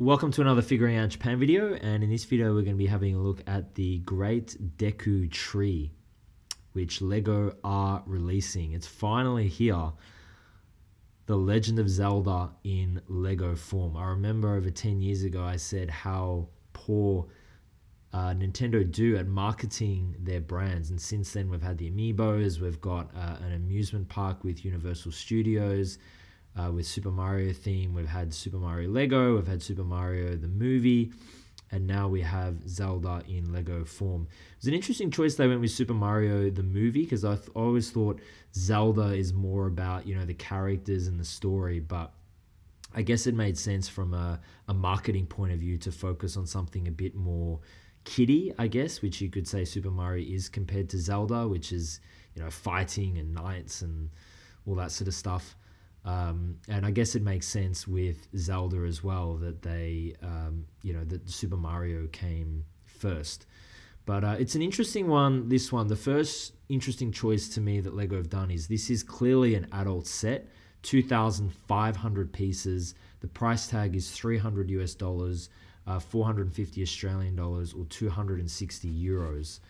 Welcome to another Figuring Out Japan video, and in this video we're going to be having a look at the Great Deku Tree, which LEGO are releasing. It's finally here. The Legend of Zelda in LEGO form. I remember over 10 years ago I said how poor Nintendo do at marketing their brands, and since then we've had the Amiibos, we've got an amusement park with Universal Studios, with Super Mario theme. We've had Super Mario Lego, we've had Super Mario the movie, and now we have Zelda in Lego form. It was an interesting choice they went with Super Mario the movie, because I always thought Zelda is more about, the characters and the story, but I guess it made sense from a marketing point of view to focus on something a bit more kiddie, I guess, which you could say Super Mario is compared to Zelda, which is, fighting and knights and all that sort of stuff. And I guess it makes sense with Zelda as well that they, that Super Mario came first. But it's an interesting one, this one. The first interesting choice to me that LEGO have done is this is clearly an adult set, 2,500 pieces. The price tag is $300 US, 450 Australian dollars, or 260 euros.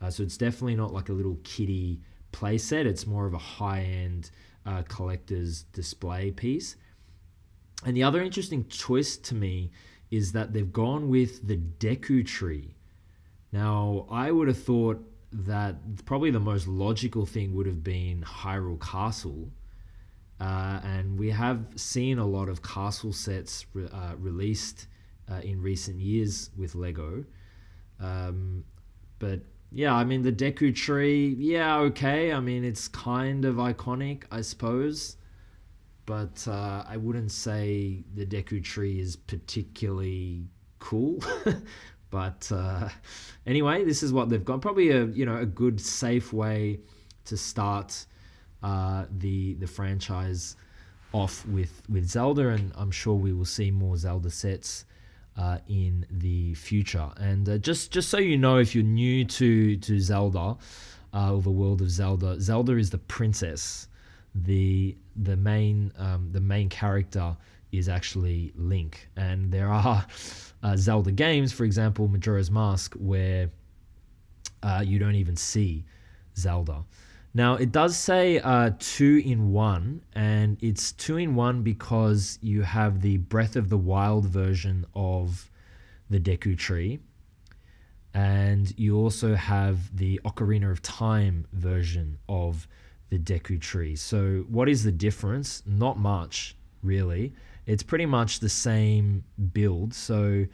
So it's definitely not like a little kiddie play set. It's more of a high-end collector's display piece. And the other interesting choice to me is that they've gone with the Deku tree. Now, I would have thought that probably the most logical thing would have been Hyrule Castle. And we have seen a lot of castle sets released in recent years with LEGO. But yeah, I mean, the Deku tree, yeah, okay. I mean, it's kind of iconic, I suppose. But I wouldn't say the Deku tree is particularly cool. But anyway, this is what they've got. Probably a good, safe way to start the franchise off with Zelda. And I'm sure we will see more Zelda sets in the future. And just so you know, if you're new to Zelda, or the world of Zelda, Zelda is the princess. The main character is actually Link, and there are Zelda games, for example, Majora's Mask, where you don't even see Zelda. Now, it does say 2-in-1, and it's 2-in-1 because you have the Breath of the Wild version of the Deku Tree, and you also have the Ocarina of Time version of the Deku Tree. So what is the difference? Not much, really. It's pretty much the same build. So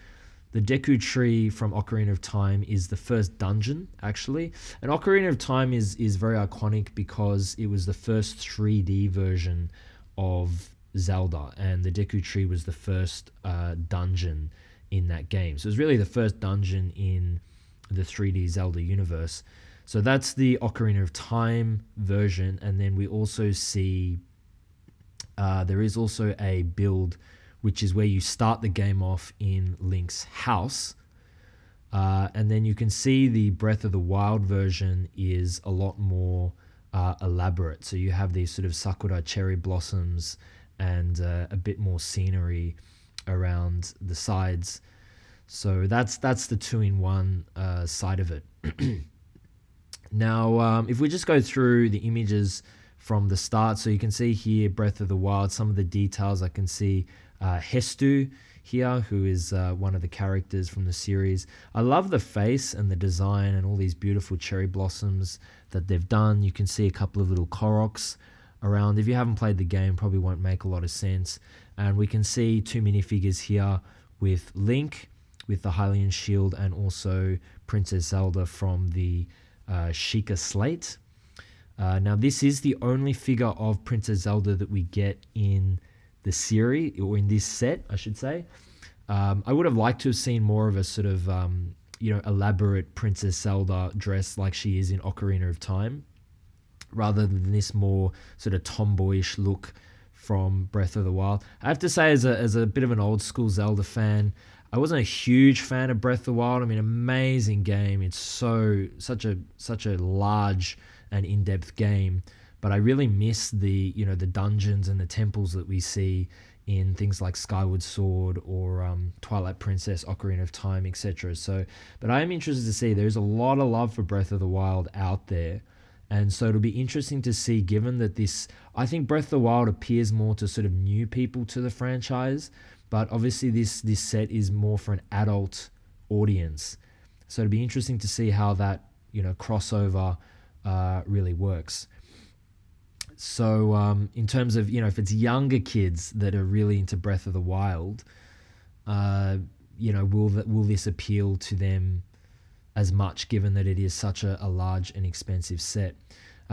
the Deku Tree from Ocarina of Time is the first dungeon, actually. And Ocarina of Time is very iconic because it was the first 3D version of Zelda, and the Deku Tree was the first dungeon in that game. So it was really the first dungeon in the 3D Zelda universe. So that's the Ocarina of Time version, and then we also see there is also a build which is where you start the game off in Link's house. And then you can see the Breath of the Wild version is a lot more elaborate. So you have these sort of sakura cherry blossoms and a bit more scenery around the sides. So that's the 2-in-1 side of it. Now, if we just go through the images from the start, so you can see here Breath of the Wild, some of the details. I can see Hestu here, who is one of the characters from the series. I love the face and the design and all these beautiful cherry blossoms that they've done. You can see a couple of little Koroks around. If you haven't played the game, probably won't make a lot of sense. And we can see 2 minifigures here with Link with the Hylian shield, and also Princess Zelda from the Sheikah Slate. Now, this is the only figure of Princess Zelda that we get in the series, or in this set, I should say. I would have liked to have seen more of a sort of, elaborate Princess Zelda dress like she is in Ocarina of Time, rather than this more sort of tomboyish look from Breath of the Wild. I have to say, as a bit of an old school Zelda fan, I wasn't a huge fan of Breath of the Wild. I mean, amazing game. It's such a large and in-depth game, but I really miss the the dungeons and the temples that we see in things like Skyward Sword or Twilight Princess, Ocarina of Time, etc. So, but I am interested to see there's a lot of love for Breath of the Wild out there. And so it'll be interesting to see, given that this, I think Breath of the Wild appears more to sort of new people to the franchise, but obviously this set is more for an adult audience. So it'll be interesting to see how that, crossover really works. So in terms of, if it's younger kids that are really into Breath of the Wild, will this appeal to them as much, given that it is such a large and expensive set?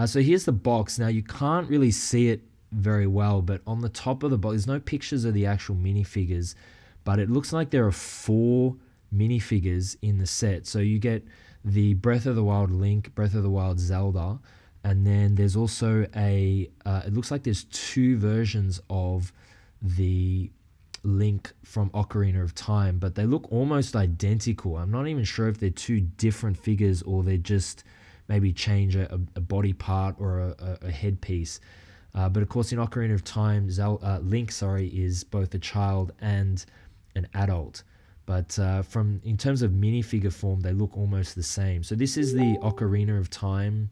So here's the box. Now, you can't really see it very well, but on the top of the box, there's no pictures of the actual minifigures, but it looks like there are 4 minifigures in the set. So you get the Breath of the Wild Link, Breath of the Wild Zelda, and then there's also it looks like there's 2 versions of the Link from Ocarina of Time, but they look almost identical. I'm not even sure if they're 2 different figures or they just maybe change a body part or a headpiece. But of course, in Ocarina of Time, Link, is both a child and an adult. But in terms of minifigure form, they look almost the same. So this is the Ocarina of Time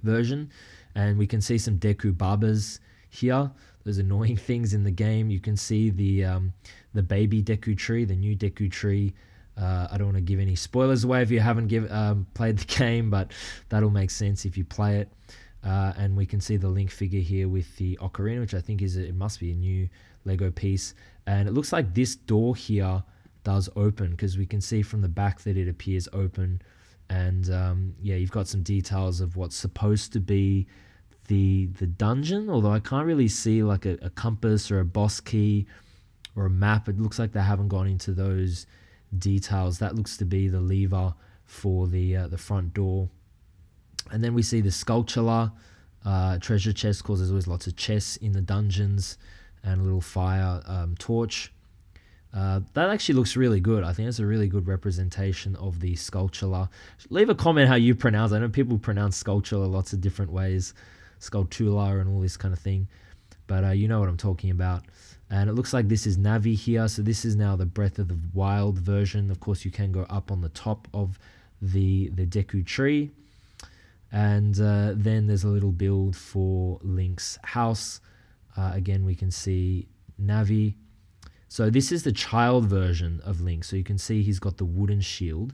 version, and we can see some Deku Babas here. Those annoying things in the game. You can see the baby Deku tree, the new Deku tree. I don't want to give any spoilers away if you haven't played the game, but that'll make sense if you play it. And we can see the Link figure here with the Ocarina, which I think it must be a new Lego piece. And it looks like this door here does open, because we can see from the back that it appears open. And you've got some details of what's supposed to be the dungeon, although I can't really see like a compass or a boss key or a map. It looks like they haven't gone into those details. That looks to be the lever for the front door. And then we see the Skulltula treasure chest, because there's always lots of chests in the dungeons, and a little fire torch. That actually looks really good. I think it's a really good representation of the Skulltula. Leave a comment how you pronounce it. I know people pronounce Skulltula lots of different ways, Skulltula and all this kind of thing, but you know what I'm talking about. And it looks like this is Navi here. So this is now the Breath of the Wild version. Of course, you can go up on the top of the Deku tree. And then there's a little build for Link's house. Again, we can see Navi. So this is the child version of Link. So you can see he's got the wooden shield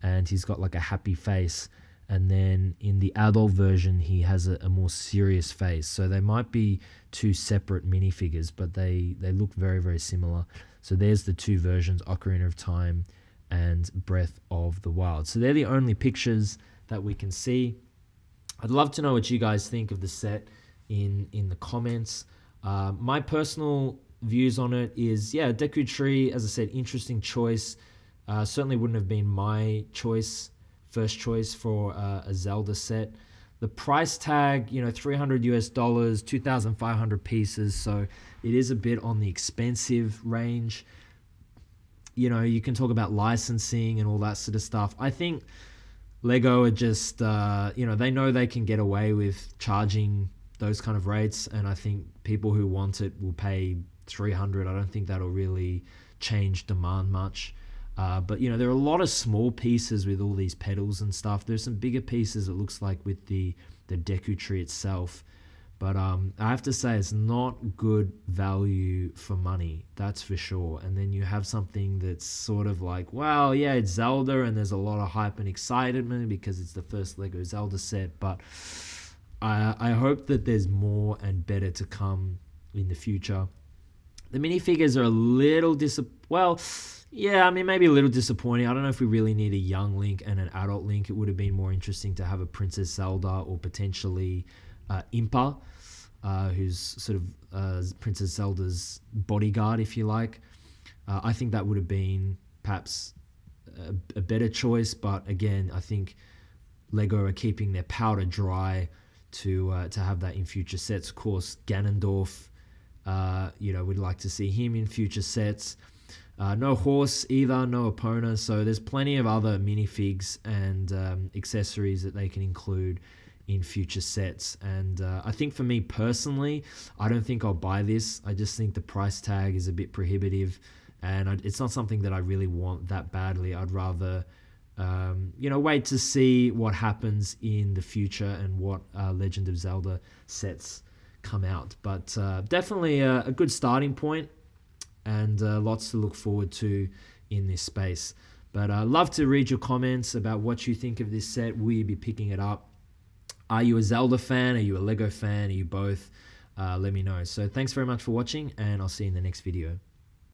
and he's got like a happy face. And then in the adult version, he has a more serious face. So they might be 2 separate minifigures, but they look very, very similar. So there's the 2 versions, Ocarina of Time and Breath of the Wild. So they're the only pictures that we can see. I'd love to know what you guys think of the set in the comments. My personal views on it is, Deku Tree, as I said, interesting choice. Certainly wouldn't have been my first choice for a Zelda set. The price tag, $300, 2,500 pieces, so it is a bit on the expensive range. You can talk about licensing and all that sort of stuff. I think Lego are just, they know they can get away with charging those kind of rates, and I think people who want it will pay $300. I don't think that'll really change demand much. But there are a lot of small pieces with all these pedals and stuff. There's some bigger pieces, it looks like, with the Deku tree itself. But I have to say, it's not good value for money, that's for sure. And then you have something that's sort of like, well, yeah, it's Zelda, and there's a lot of hype and excitement because it's the first Lego Zelda set. But I hope that there's more and better to come in the future. The minifigures are a little maybe a little disappointing. I don't know if we really need a young Link and an adult Link. It would have been more interesting to have a Princess Zelda or potentially Impa, who's sort of Princess Zelda's bodyguard, if you like. I think that would have been perhaps a better choice, but again, I think Lego are keeping their powder dry to have that in future sets. Of course, Ganondorf, we'd like to see him in future sets. No horse either, no Epona, so there's plenty of other minifigs and accessories that they can include in future sets. And I think for me personally, I don't think I'll buy this. I just think the price tag is a bit prohibitive, and it's not something that I really want that badly. I'd rather wait to see what happens in the future and what Legend of Zelda sets come out. But definitely a good starting point, and lots to look forward to in this space. But I'd love to read your comments about what you think of this set. Will you be picking it up? Are you a Zelda fan? Are you a Lego fan? Are you both? Let me know. So thanks very much for watching, and I'll see you in the next video.